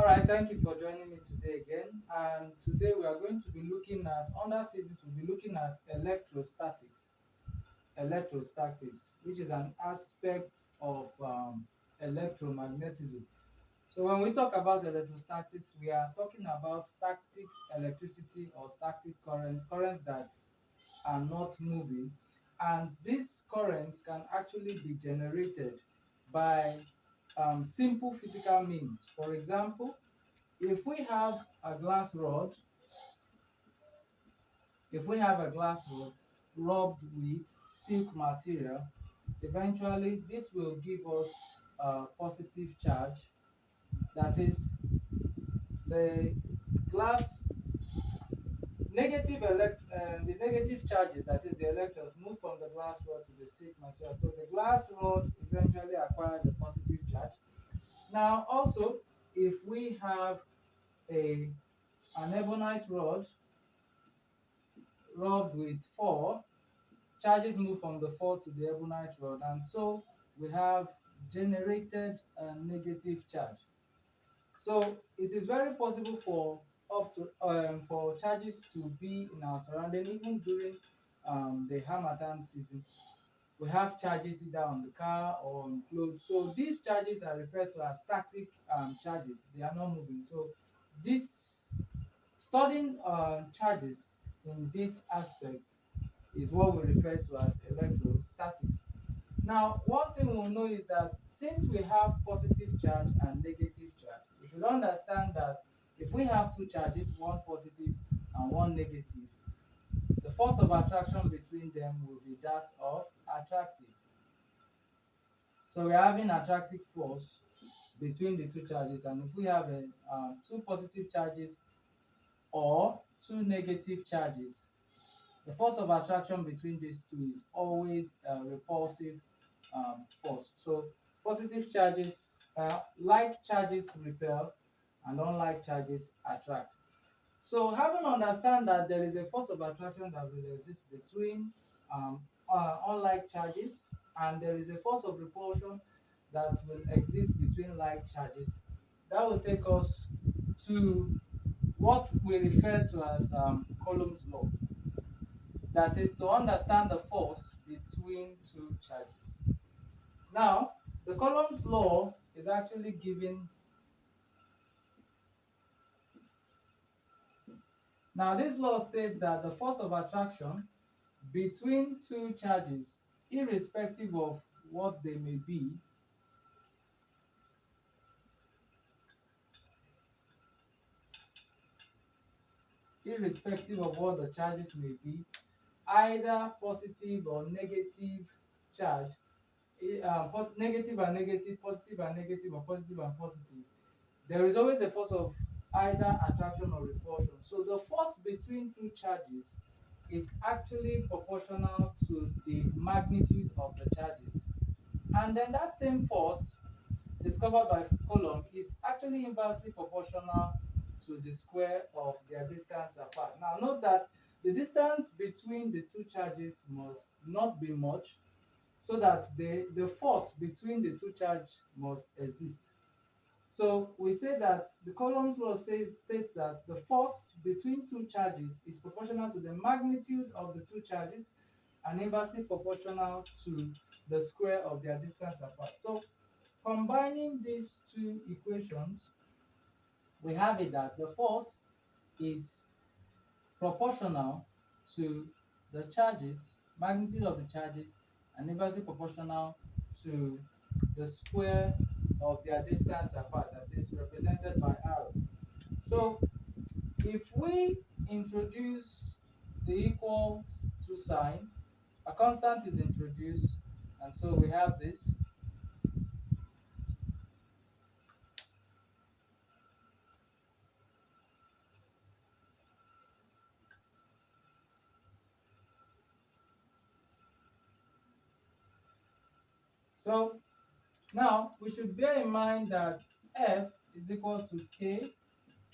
All right, thank you for joining me today again. And today we are going to be looking at, under physics, we'll be looking at electrostatics. Electrostatics, which is an aspect of electromagnetism. So when we talk about electrostatics, we are talking about static electricity or static currents that are not moving. And these currents can actually be generated by simple physical means. For example, if we have a glass rod, if we have a glass rod rubbed with silk material, eventually this will give us a positive charge. That is, the glass the negative charges, that is the electrons, move from the glass rod to the silk material. So the glass rod eventually acquires a positive charge. Now also, if we have a an ebonite rod rubbed with 4, charges move from the 4 to the ebonite rod, and so we have generated a negative charge. So it is very possible for for charges to be in our surrounding even during the Harmattan season. We have charges either on the car or on clothes. So these charges are referred to as static charges. They are not moving. So this studying charges in this aspect is what we refer to as electrostatics. Now, one thing we'll know is that since we have positive charge and negative charge, we should understand that if we have two charges, one positive and one negative, the force of attraction between them will be that of attractive. So we're having attractive force between the two charges, and if we have two positive charges or two negative charges, the force of attraction between these two is always a repulsive force. So positive charges, like charges repel, and unlike charges attract. So having understand that there is a force of attraction that will exist between um, unlike charges, and there is a force of repulsion that will exist between like charges, that will take us to what we refer to as Coulomb's law. That is to understand the force between two charges. Now, the Coulomb's law is actually given. Now, this law states that the force of attraction between two charges, irrespective of what they may be, irrespective of what the charges may be, either positive or negative charge, negative and negative, positive and negative, or positive and positive, there is always a force of either attraction or repulsion. So the force between two charges is actually proportional to the magnitude of the charges. And then that same force discovered by Coulomb is actually inversely proportional to the square of their distance apart. Now note that the distance between the two charges must not be much, so that the force between the two charges must exist. So we say that the Coulomb's law states that the force between two charges is proportional to the magnitude of the two charges and inversely proportional to the square of their distance apart. So combining these two equations, we have it that the force is proportional to the charges, magnitude of the charges, and inversely proportional to the square of their distance apart, that is represented by arrow. So if we introduce the equals to sign, a constant is introduced, and so we have this. So now we should bear in mind that F is equal to K,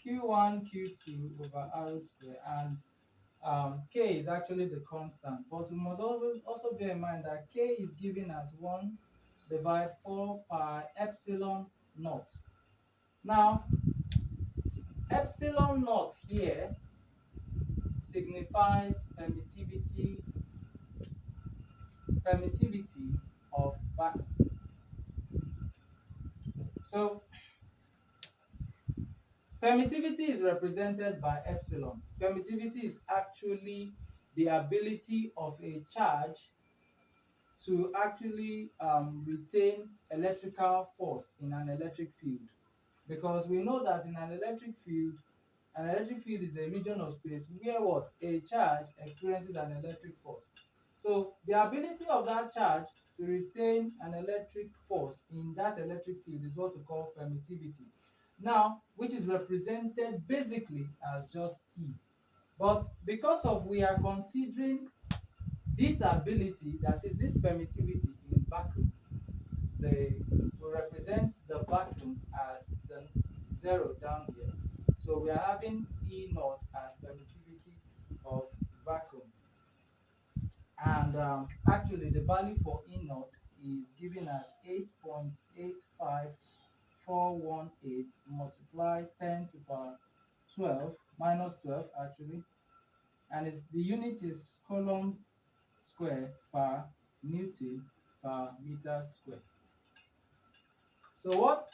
Q1, Q2 over R square, and K is actually the constant. But we must always also bear in mind that K is given as 1 divided 4 pi epsilon naught. Now, epsilon naught here signifies permittivity of vacuum. So permittivity is represented by epsilon. Permittivity is actually the ability of a charge to actually retain electrical force in an electric field. Because we know that in an electric field is a region of space where what? A charge experiences an electric force. So the ability of that charge to retain an electric force in that electric field is what we call permittivity. Now, which is represented basically as just E. But because of we are considering this ability, that is this permittivity in vacuum, we represent the vacuum as the 0 down here. So we are having E naught as permittivity of vacuum. And actually the value for E naught is given as 8.85418 multiplied 10 to the power 12 minus 12 actually, and the unit is Coulomb square per Newton per meter square. So what?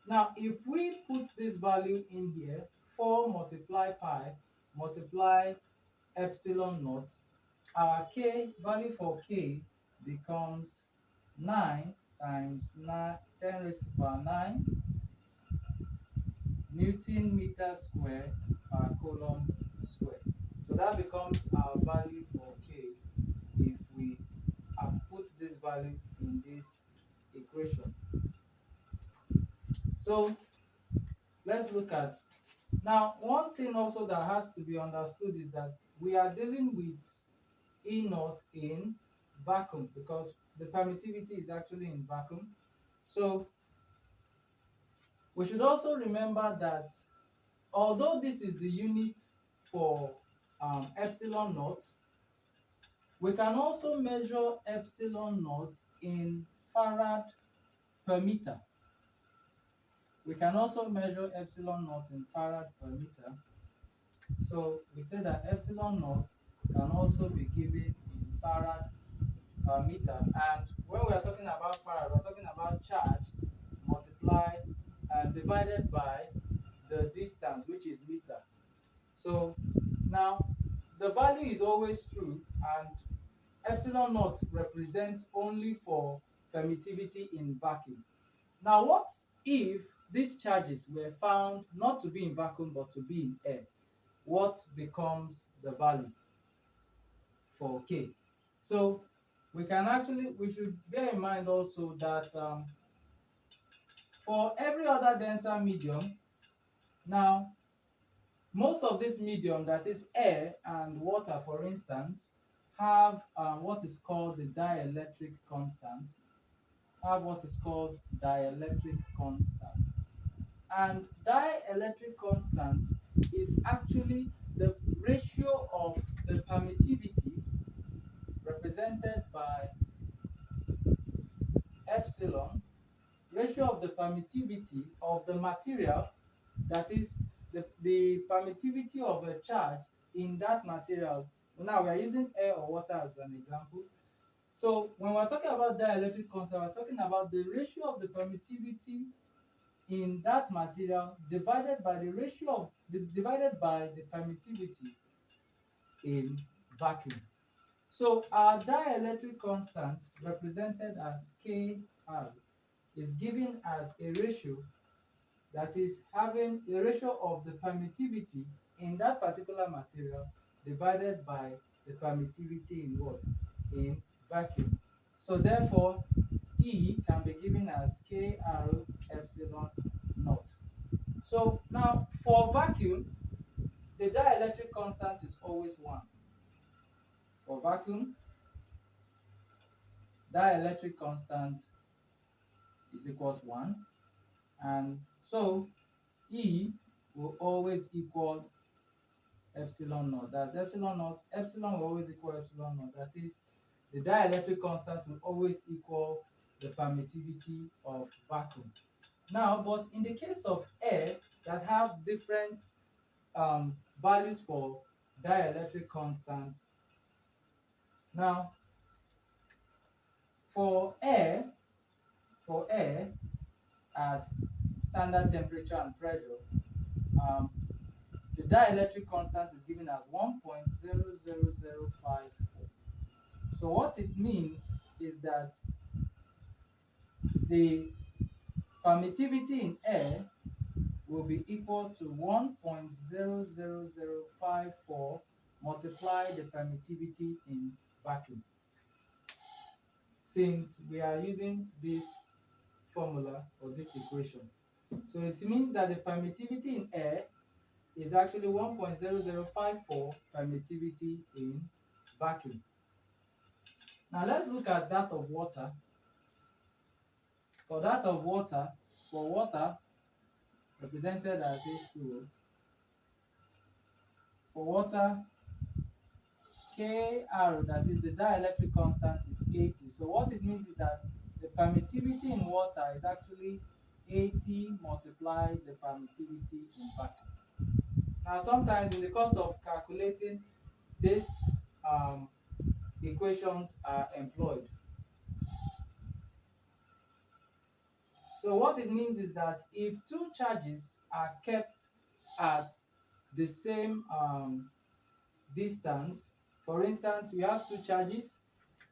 Now if we put this value in here, 4 multiply pi multiply epsilon naught, our k value for k becomes 9 times 9 10 raised to the power 9 Newton meter square per Coulomb square. So that becomes our value for k if we put this value in this equation. So let's look at now. One thing also that has to be understood is that we are dealing with E naught in vacuum because the permittivity is actually in vacuum. So we should also remember that although this is the unit for epsilon naught, we can also measure epsilon naught in farad per meter. We can also measure epsilon naught in farad per meter. So we say that epsilon naught can also be given in farad per meter. And when we are talking about farad, we're talking about charge multiplied and divided by the distance, which is meter. So now the value is always true, and epsilon naught represents only for permittivity in vacuum. Now what if these charges were found not to be in vacuum but to be in air? What becomes the value for K? So we should bear in mind also that for every other denser medium, now most of this medium, that is air and water for instance, have what is called the dielectric constant. And dielectric constant is actually the ratio of the permittivity represented by epsilon, ratio of the permittivity of the material, that is the permittivity of a charge in that material. Now we are using air or water as an example. So when we're talking about dielectric constant, we're talking about the ratio of the permittivity in that material divided by divided by the permittivity in vacuum. So our dielectric constant, represented as Kr, is given as a ratio, that is having a ratio of the permittivity in that particular material divided by the permittivity in what? In vacuum. So therefore, E can be given as Kr epsilon naught. So now for vacuum, the dielectric constant is always 1. For vacuum, dielectric constant is equals 1, and so E will always equal epsilon naught. That's epsilon naught. Epsilon will always equal epsilon naught. That is, the dielectric constant will always equal the permittivity of vacuum. Now, but in the case of air, that have different values for dielectric constant. Now, for air, for air at standard temperature and pressure, um, the dielectric constant is given as 1.00054. So what it means is that the permittivity in air will be equal to 1.00054 multiply the permittivity in vacuum. Since we are using this formula or this equation, so it means that the permittivity in air is actually 1.0054 permittivity in vacuum. Now let's look at that of water. For that of water, for water represented as H2O, for water Kr, that is the dielectric constant, is 80. So what it means is that the permittivity in water is actually 80 multiplied the permittivity in vacuum. Now sometimes in the course of calculating these equations are employed. So what it means is that if two charges are kept at the same distance, for instance, we have two charges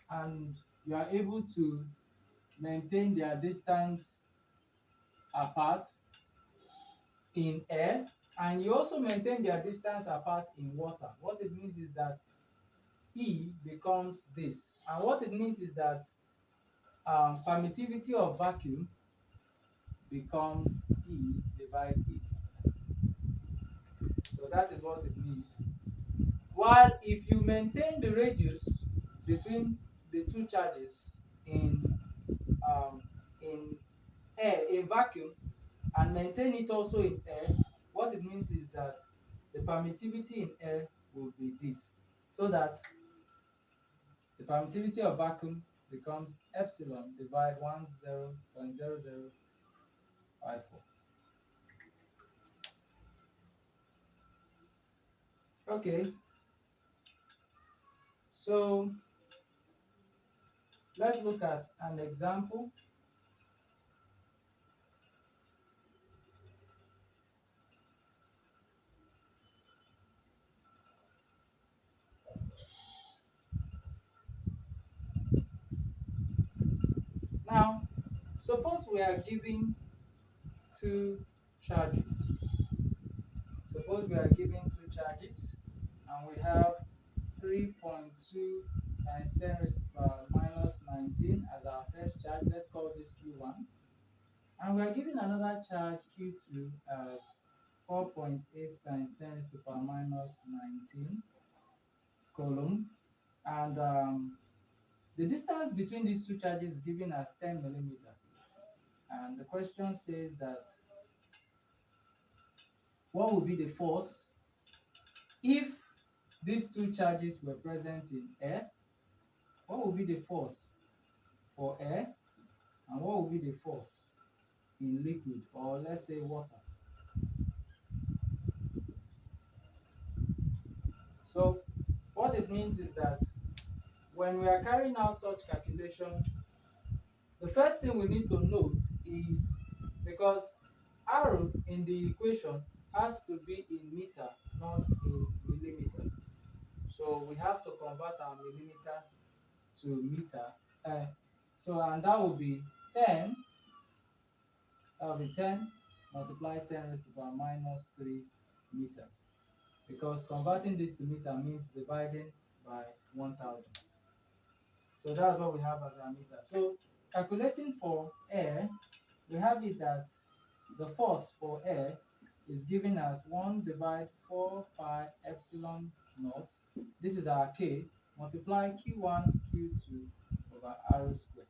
and you are able to maintain their distance apart in air, and you also maintain their distance apart in water. What it means is that E becomes this, and what it means is that permittivity of vacuum becomes E divided 8. So that is what it means. While if you maintain the radius between the two charges um, in air, in vacuum, and maintain it also in air, what it means is that the permittivity in air will be this, so that the permittivity of vacuum becomes epsilon divided 10.0054. Okay, so let's look at an example. Now, suppose we are given two charges. Suppose we are given two charges and we have 3.2 times 10 raised to the power minus 19 as our first charge. Let's call this Q1. And we are given another charge Q2 as 4.8 times 10 raised to the power minus 19 coulomb. And the distance between these two charges is given as 10 millimeter. And the question says that what would be the force if these two charges were present in air? What would be the force for air, and what would be the force in liquid, or let's say water? So what it means is that when we are carrying out such calculation, the first thing we need to note is, because R in the equation has to be in meter, not in millimeter. So we have to convert our millimeter to meter. And that will be 10. That will be 10 multiply 10 raised to the power minus 3 meter. Because converting this to meter means dividing by 1000. So that's what we have as our meter. So calculating for air, we have it that the force for air is given as 1 divided 4 pi epsilon naught. This is our K, multiply Q1 Q2 over R squared.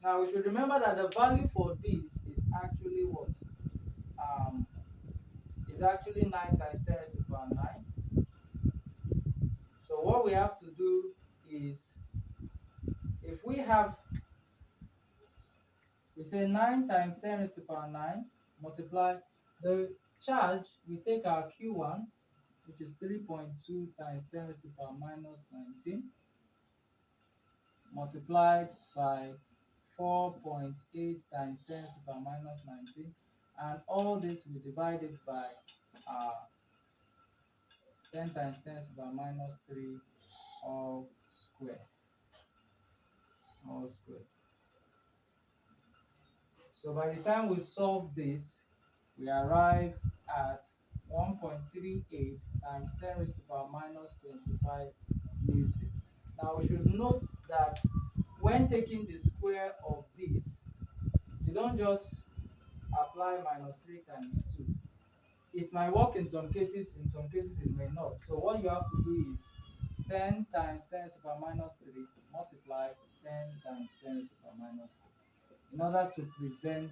Now we should remember that the value for this is actually what? Is actually 9 times 10 raised to the power 9. So what we have to do is, if we say 9 times 10 raised to the power 9 multiply the charge. We take our Q1, which is 3.2 times 10 raised to the power minus 19, multiplied by 4.8 times 10 raised to the power minus 19, and all this we divide it by 10 times 10 raised to the power minus 3 all square. All square. So by the time we solve this, we arrive at 1.38 times 10 raised to the power minus 25 Newton. Now we should note that when taking the square of this, you don't just apply minus 3 times 2. It might work in some cases it may not. So what you have to do is 10 times 10 raised to the power minus 3 multiply 10 times 10 raised to the power minus 3 in order to prevent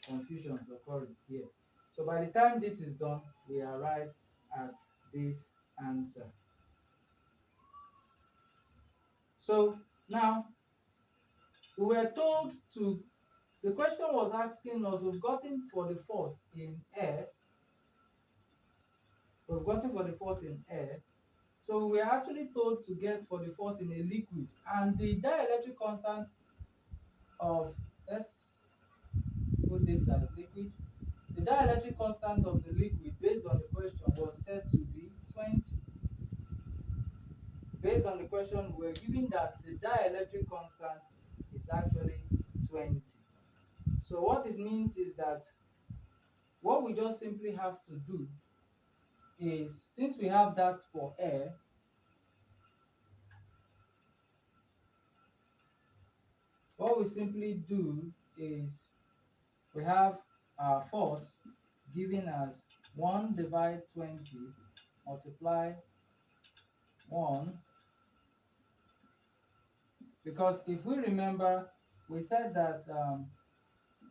confusions occurring here. So by the time this is done, we arrive at this answer. So now we were told to, the question was asking us, we've gotten for the force in air, so we are actually told to get for the force in a liquid, and the dielectric constant of, let's put this as liquid, the dielectric constant of the liquid based on the question was said to be 20. Based on the question, we're given that the dielectric constant is actually 20. So what it means is that what we just simply have to do is, since we have that for air, what we simply do is we have our force given as 1 divide 20 multiply 1, because if we remember, we said that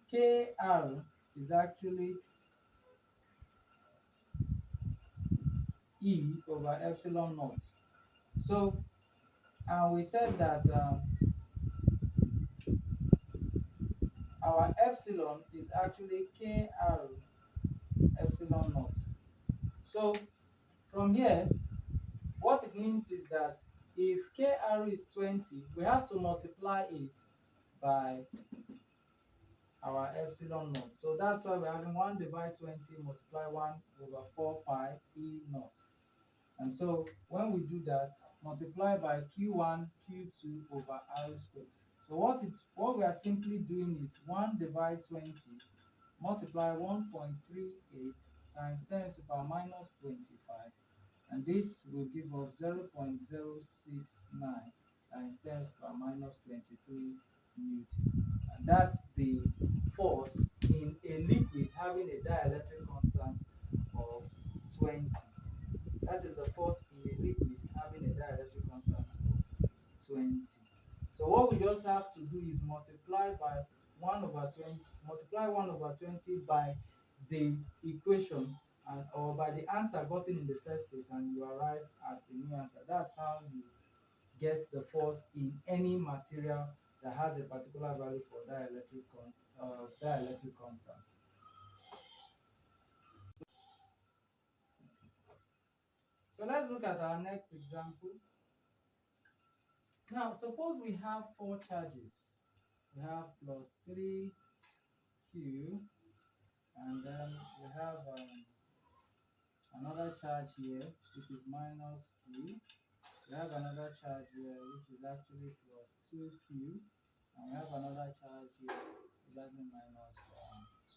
Kr is actually E over epsilon naught. So, and we said that our epsilon is actually Kr epsilon naught. So, from here, what it means is that if Kr is 20, we have to multiply it by our epsilon naught. So that's why we're having 1 divide 20 multiply 1 over 4 pi E naught. And so when we do that, multiply by Q1, Q2 over R squared. So what we are simply doing is 1 divide 20 multiply 1.38 times 10 to the power minus 25. And this will give us 0.069 times 10 to the power minus 23 Newton. And that's the force in a liquid having a dielectric constant of 20. That is the force in a liquid having a dielectric constant of 20. So what we just have to do is multiply by 1 over 20, multiply 1 over 20 by the equation, or by the answer gotten in the first place, and you arrive at the new answer. That's how you get the force in any material that has a particular value for dielectric constant. So let's look at our next example. Now, suppose we have 4 charges. We have plus 3q, and then we have another charge here, which is minus 3. We have another charge here, which is actually plus 2q, and we have another charge here, which is actually minus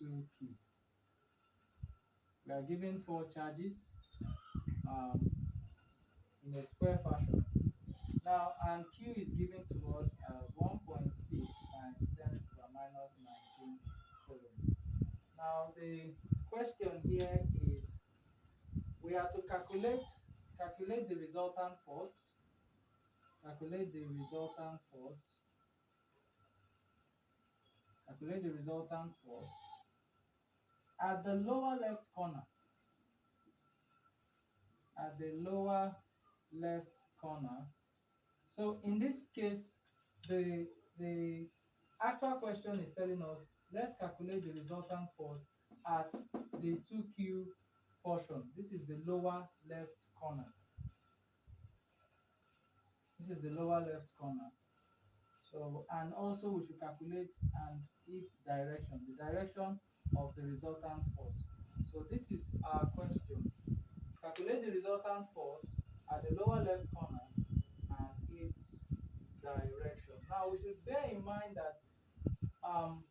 2q. We are given 4 charges in a square fashion. Now, and q is given to us as 1.6 times 10 to the power minus 19 coulomb. Now, the question here is, we are to calculate the resultant force, calculate the resultant force at the lower left corner. At the lower left corner. So in this case, the actual question is telling us let's calculate the resultant force at the 2Q portion. This is the lower left corner. This is the lower left corner. So, and also we should calculate and its direction, the direction of the resultant force. So this is our question. Calculate the resultant force at the lower left corner and its direction. Now we should bear in mind that um,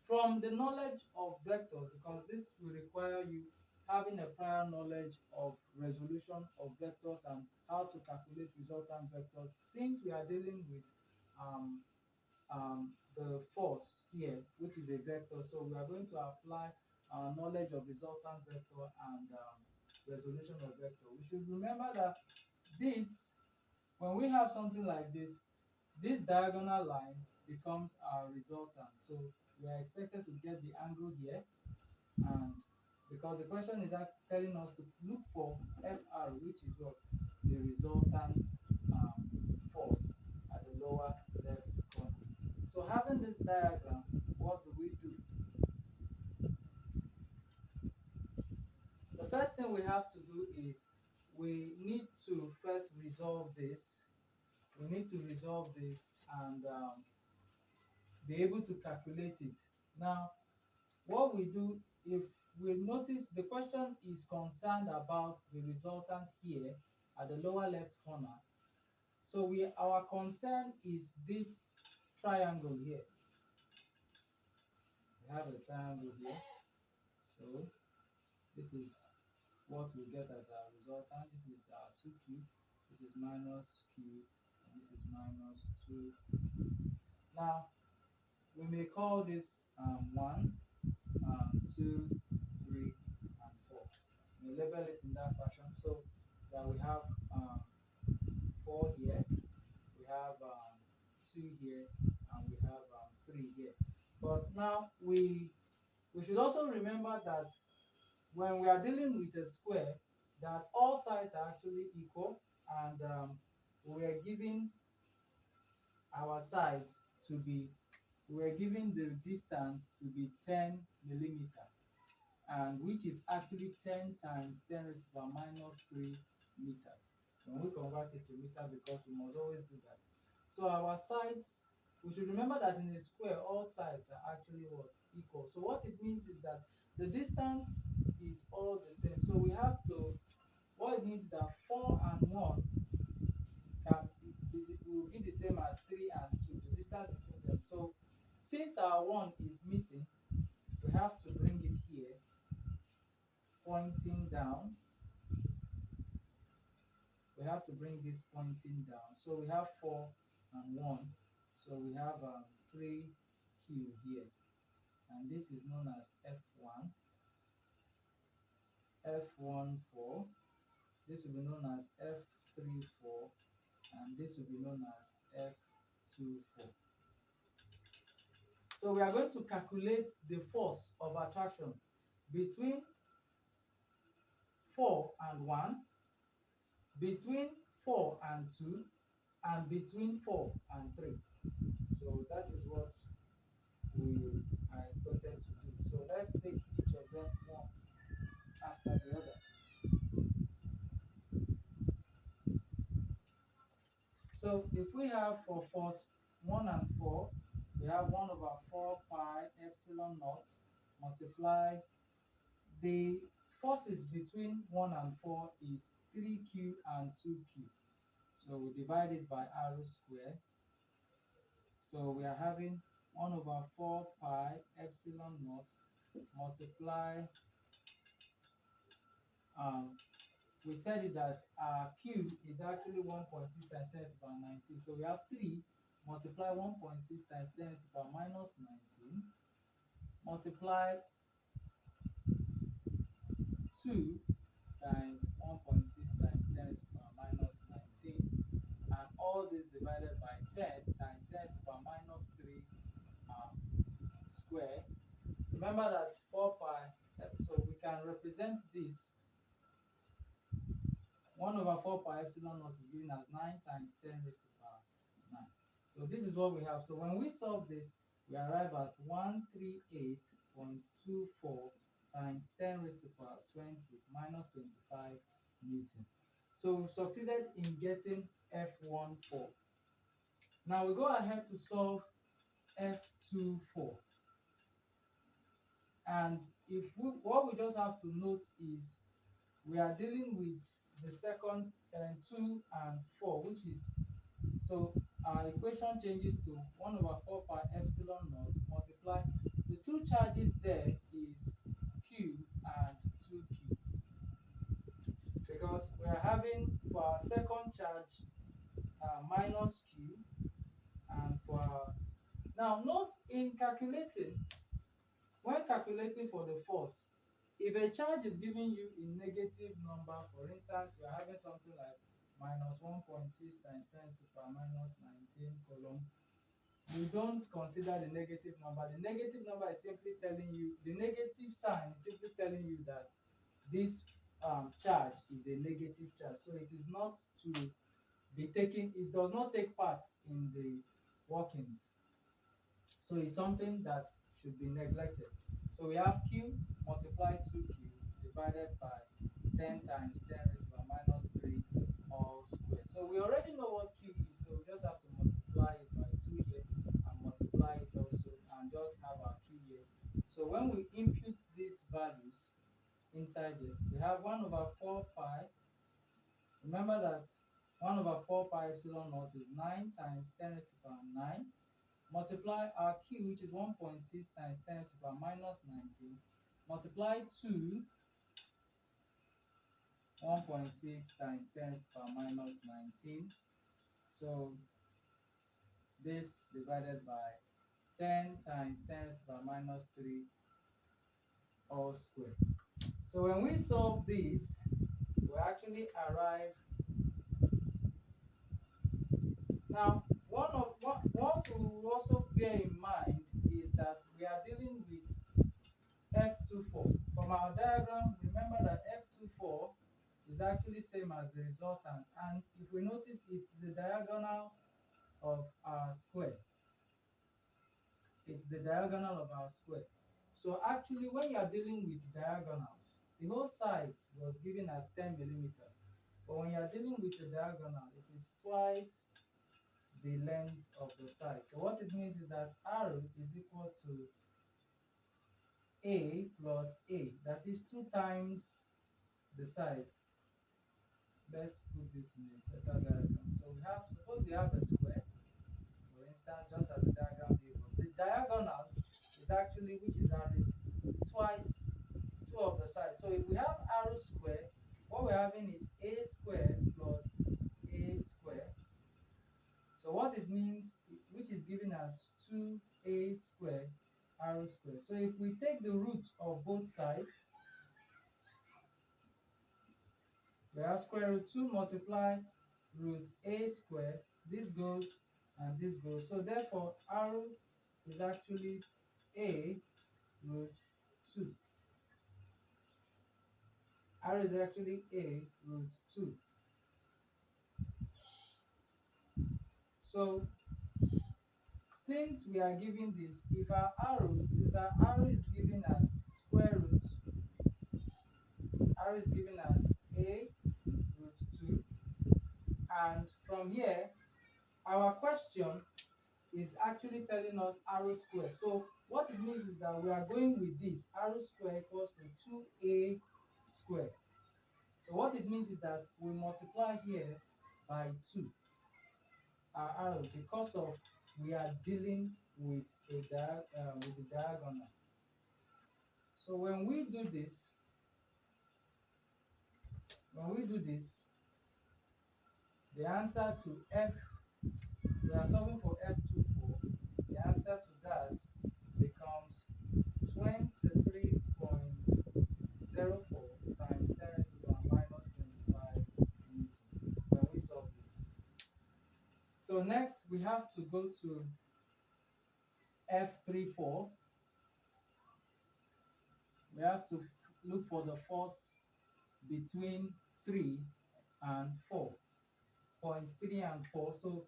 from the knowledge of vectors, because this will require you having a prior knowledge of resolution of vectors and how to calculate resultant vectors, since we are dealing with um, the force here, which is a vector. So we are going to apply our knowledge of resultant vector and resolution of vector. We should remember that this, when we have something like this diagonal line becomes our resultant. So we are expected to get the angle here, and because the question is telling us to look for FR, which is what? The resultant force at the lower left corner. So having this diagram, what do we do? The first thing we have to do is we need to first resolve this. We need to resolve this and be able to calculate it. Now, what we do, if we notice the question is concerned about the resultant here at the lower left corner. So our concern is this triangle here. We have a triangle here. So this is what we get as our resultant. This is our 2Q. This is minus Q. And this is minus 2. Now, we may call this 1, 2, 3, and 4. We label it in that fashion so that we have 4 here, we have 2 here, and we have 3 here. But now we should also remember that when we are dealing with a square, that all sides are actually equal, and we are giving our sides to be, we are giving the distance to be 10 millimeter, and which is actually 10 times 10 raised to the power minus 3 meters. When we convert it to meter, because we must always do that. So our sides, we should remember that in a square, all sides are actually what? Equal. So what it means is that the distance is all the same. So we have to, what it means is that 4 and 1 will be the same as 3 and 2, the distance between them. So since our 1 is missing, we have to bring it here, pointing down. We have to bring this pointing down. So we have 4 and 1. So we have 3Q here. And this is known as F1. F14. This will be known as F34. And this will be known as F24. So we are going to calculate the force of attraction between 4 and 1, between 4 and 2, and between 4 and 3. So that is what we are expected to do. So let's take each of them one after the other. So if we have for force 1 and 4, we have 1 over 4 pi epsilon naught multiply the forces between 1 and 4 is 3Q and 2Q. So we divide it by r square. So we are having 1 over 4 pi epsilon naught multiply, we said it that Q is actually 1.6 times 10 to the power 19. So we have 3 multiply 1.6 times 10 to the power minus 19 multiply 2 times 1.6 times 10 to the power minus 19, and all this divided by 10 times 10 to the power minus 3 square. Remember that 4 pi, so we can represent this 1 over 4 pi epsilon naught is given as 9 times 10 raised to the power 9. So this is what we have. So when we solve this, we arrive at 138.24 times 10 raised to the power 20 minus 25 Newton. So we've succeeded in getting F14. Now we go ahead to solve F24. And what we just have to note is we are dealing with the second 2 and 4, which is, so our equation changes to 1 over 4 pi epsilon naught multiply the two charges there is Q and 2Q, because we are having for our second charge minus Q, and for our, now note in calculating, when calculating for the force, if a charge is giving you a negative number, for instance, you are having something like minus 1.6 times 10 to the power minus 19 coulomb, you don't consider the negative number. The negative number is simply telling you, the negative sign is simply telling you that this charge is a negative charge. So it is not to be taken, it does not take part in the workings. So it's something that should be neglected. So we have Q multiply 2Q divided by 10 times 10 raised to the minus 3 all squared. So we already know what Q is, so we just have to multiply it by 2 here and multiply it also and just have our Q here. So when we input these values inside it, we have 1 over 4 pi. Remember that 1 over 4 pi epsilon naught is 9 times 10 raised to the power 9. Multiply our Q, which is 1.6 times 10 to the power minus 19, multiply 2, 1.6 times 10 to the power minus 19. So this divided by 10 times 10 to the power minus 3 all squared. So when we solve this, we actually arrive. Now, what we will also bear in mind is that we are dealing with F24. From our diagram, remember that F24 is actually same as the resultant, and if we notice, it's the diagonal of our square. It's the diagonal of our square. So actually, when you are dealing with diagonals, the whole side was given as 10 millimeter. But when you are dealing with the diagonal, it is twice the length of the side. So what it means is that R is equal to A plus A. That is 2 times the sides. Let's put this in a better diagram. So we have, suppose we have a square, for instance, just as the diagram gave us. The diagonal is actually, which is R, is twice 2 of the sides. So if we have R square, what we're having is A square plus A square. So what it means, which is giving us 2A square R square. So if we take the root of both sides, we have square root 2 multiply root A square. This goes and this goes. So therefore, R is actually A root 2. R is actually A root 2. So since we are given this, if our arrow, since our arrow is giving us square root, R is giving us A root 2, and from here, our question is actually telling us R square. So what it means is that we are going with this, R square equals to 2A square. So what it means is that we multiply here by 2, our arrow, because of we are dealing with with the diagonal. So when we do this, the answer to F, we are solving for F24, the answer to that becomes 23.04 times 10 raised to the power minus 25 Newton when we solve this. So next we have to go to F34. We have to look for the force between 3 and 4. Points 3 and 4. So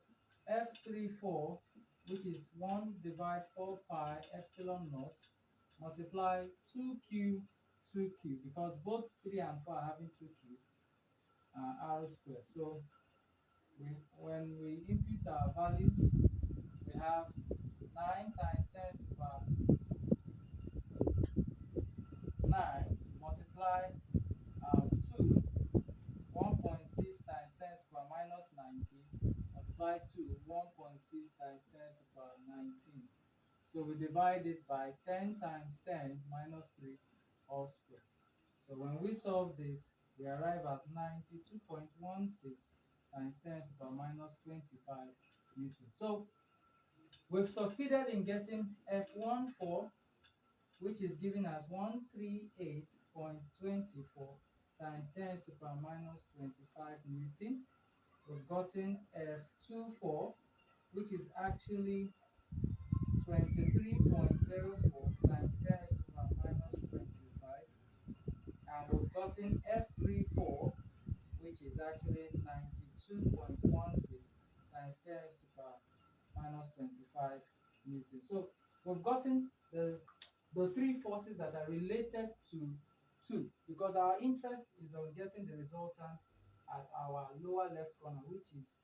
F34 which is 1 divide 4 pi epsilon naught multiply 2q 2q, because both 3 and 4 are having 2q r squared. So when we input our values, we have 9 times 10 to the power 9 multiply 2, 1.6 times 10 to the power minus 19 multiply 2, 1.6 times 10 to the power 19. So we divide it by 10 times 10 minus 3 all squared. So when we solve this, we arrive at 92.16 times 10 to the power minus 25 Newton. So we've succeeded in getting F14, which is given as 138.24 times 10 to the power minus 25 Newton. We've gotten F24, which is actually 23.04 times 10 to the power minus 25. And we've gotten F34, which is actually 92.16 times 10 to the power minus 25 Newton. So we've gotten the three forces that are related to 2, because our interest is on getting the resultant at our lower left corner, which is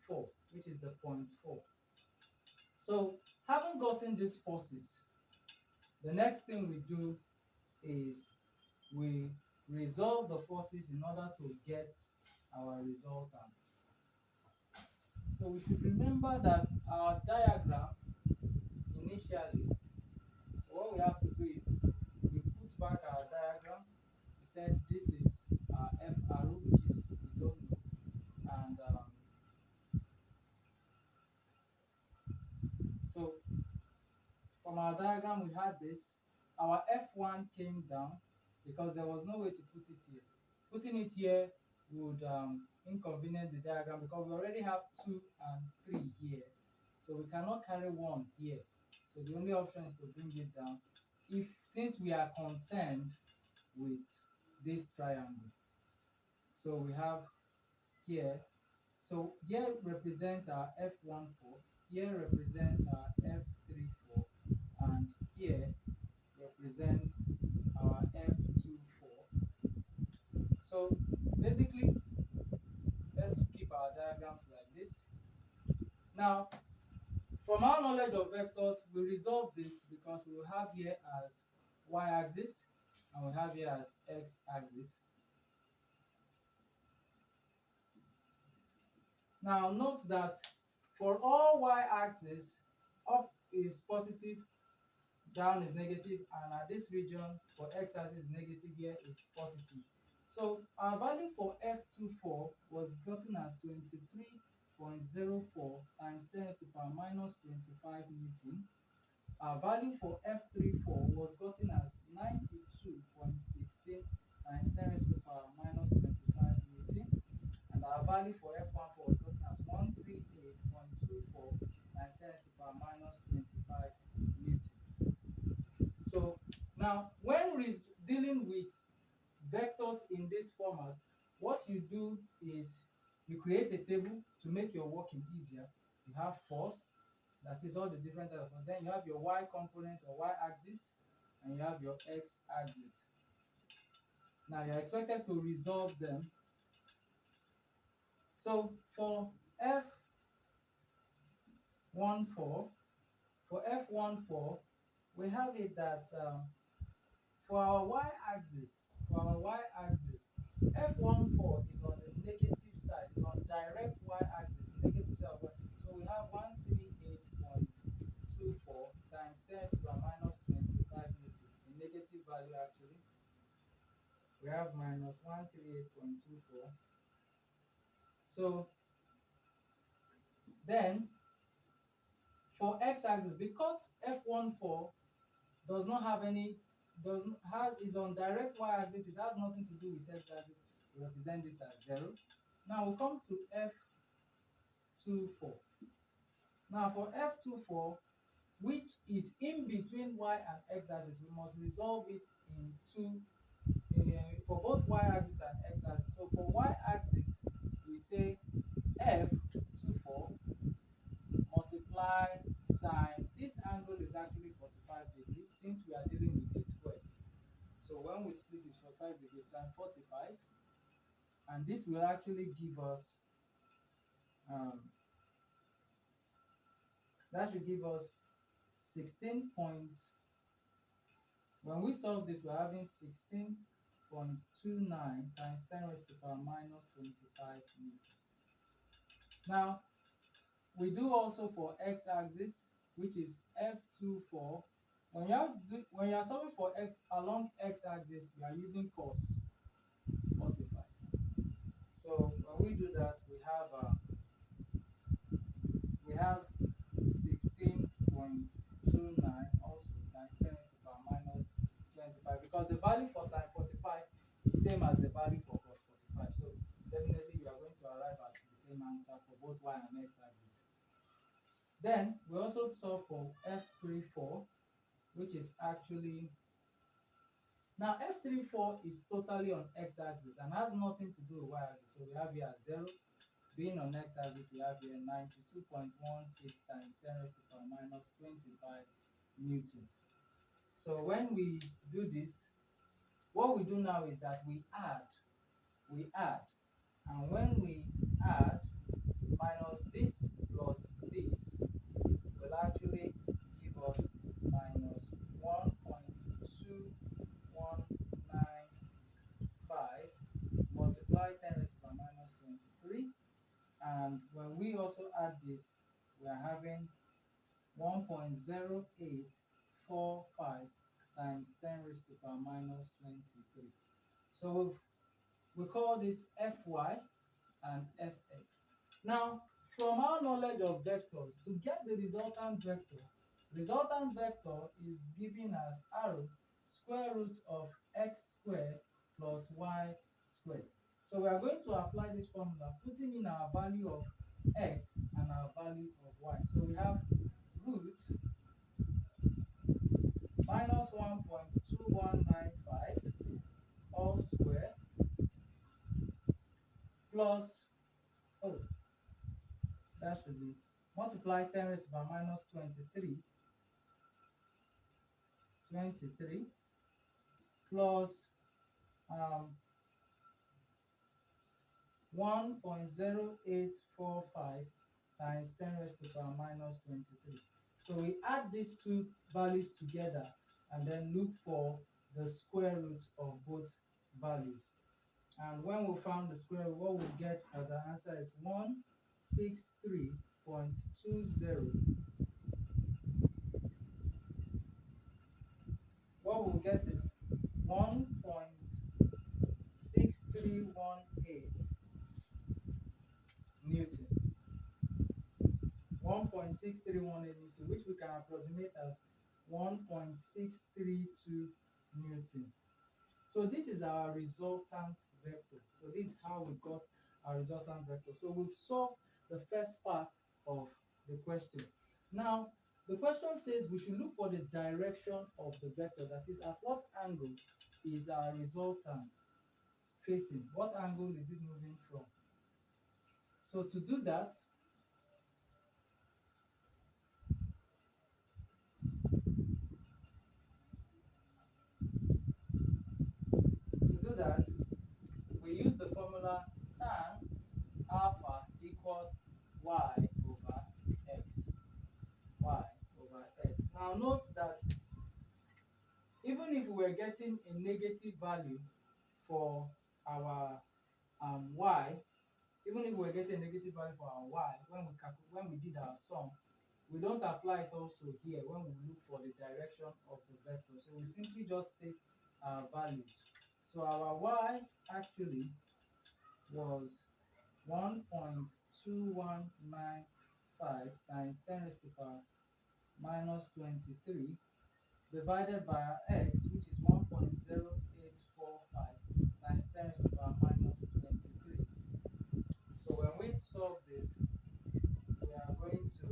4, which is the point 4. So having gotten these forces, the next thing we do is we resolve the forces in order to get our resultant. So we should remember that our diagram initially, so what we have to do is we put back our diagram. We said this is F arrow, which is we don't know, and so from our diagram we had this. Our F1 came down because there was no way to put it here. Putting it here would inconvenience the diagram, because we already have 2 and 3 here, so we cannot carry 1 here. So the only option is to bring it down, since we are concerned with this triangle. So we have here, so here represents our F14, here represents our F34, and here represents our F24. So basically, let's keep our diagrams like this. Now, from our knowledge of vectors, we resolve this because we will have here as y-axis and we have here as x-axis. Now note that for all y-axis, up is positive, down is negative, and at this region for x-axis is negative, here is positive. So our value for F24 was gotten as 23.04 times 10 to the power minus 25 Newton. Our value for F34 was gotten as 92.16 times 10 to the power minus 25 Newton. And our value for F14 was gotten as 138.24 times 10 to the power minus 25 Newton. So now, when dealing with vectors in this format, what you do is you create a table to make your working easier. You have force, that is all the different types of force. Then you have your y component or y-axis, and you have your x-axis. Now you're expected to resolve them. So for F14, we have it that for our y-axis, F14 is on the negative side, it's on direct y-axis, negative side of y. So we have 138.24 times 10 to the power minus 25 Newton, a negative value actually. We have minus 138.24. So then for x-axis, because F14 does not have any, is on direct y-axis, it has nothing to do with x-axis, we represent this as 0. Now we come to F24. Now for F24, which is in between y and x-axis, we must resolve it in for both y-axis and x-axis. So for y-axis, we say F24 multiply sine, this angle is actually 45 degrees since we are dealing with a square. So when we split it, 45 degrees sine 45, and this will actually give us, that should give us 16 point, when we solve this, we're having 16.29 times 10 raised to the power minus 25 Newton. Now, we do also for x-axis, which is F24. When you are solving for x along x-axis, we are using cos 45. So when we do that, we have 16.29 also times 10 raised to the power minus 25, because the value for sine 45 is same as the value for cos 45. So definitely you are going to arrive at the same answer for both y and x axis. Then we also solve for F34, which is actually, now F34 is totally on x-axis and has nothing to do with y-axis. So we have here 0. Being on x-axis, we have here 92.16 times 10 raised to the power minus 25 Newton. So when we do this, what we do now is that we add, and when we add, minus this plus this will actually give us minus 1.2195 multiply 10 raised to the power minus 23, and when we also add this, we are having 1.0845 times 10 raised to the power minus 23. So we call this Fy and Fx. Now, from our knowledge of vectors, to get the resultant vector is given as arrow square root of x squared plus y squared. So we are going to apply this formula, putting in our value of x and our value of y. So we have root minus 1.2195 all square plus, oh, that should be multiply 10 raised to the power minus 23 plus 1.0845 times 10 raised to the power minus 23. So we add these two values together and then look for the square root of both values. And when we found the square root, what we get as our answer is 163.20. What we'll get is 1.6318 Newton. 1.6318 Newton, which we can approximate as 1.632 Newton. So this is our resultant vector. So this is how we got our resultant vector. So we've solved the first part of the question. Now, the question says we should look for the direction of the vector. That is, at what angle is our resultant facing? What angle is it moving from? So to do that, we use the formula tan alpha equals y over x. Y over x. Now note that even if we were getting a negative value for our y, even if we were getting a negative value for our y when we did our sum, we don't apply it also here when we look for the direction of the vector. So we simply just take our values. So our y actually was 1.2195 times 10 raised to the power minus 23 divided by our x, which is 1.0845 times 10 raised to the power minus 23. So when we solve this, we are going to,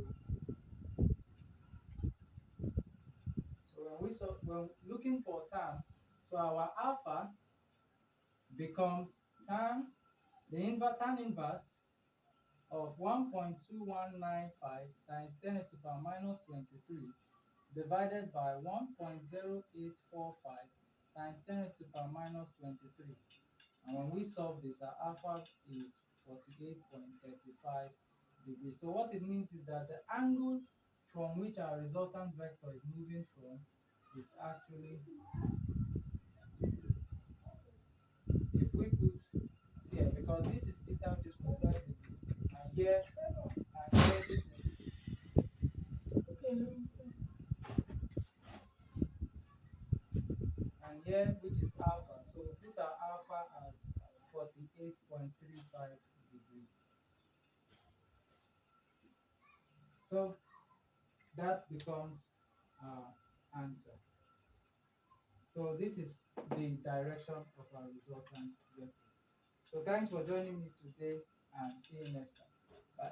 when looking for tan, so our alpha becomes tan inverse of 1.2195 times 10 raised to the power minus 23 divided by 1.0845 times 10 raised to the power minus 23. And when we solve this, our alpha is 48.35 degrees. So what it means is that the angle from which our resultant vector is moving from is actually, if we put here, because this is theta which is 45 degrees, and here this is, and here which is alpha. So we put our alpha as 48.35 degrees. So that becomes our answer. So this is the direction of our resultant vector. So thanks for joining me today, and see you next time.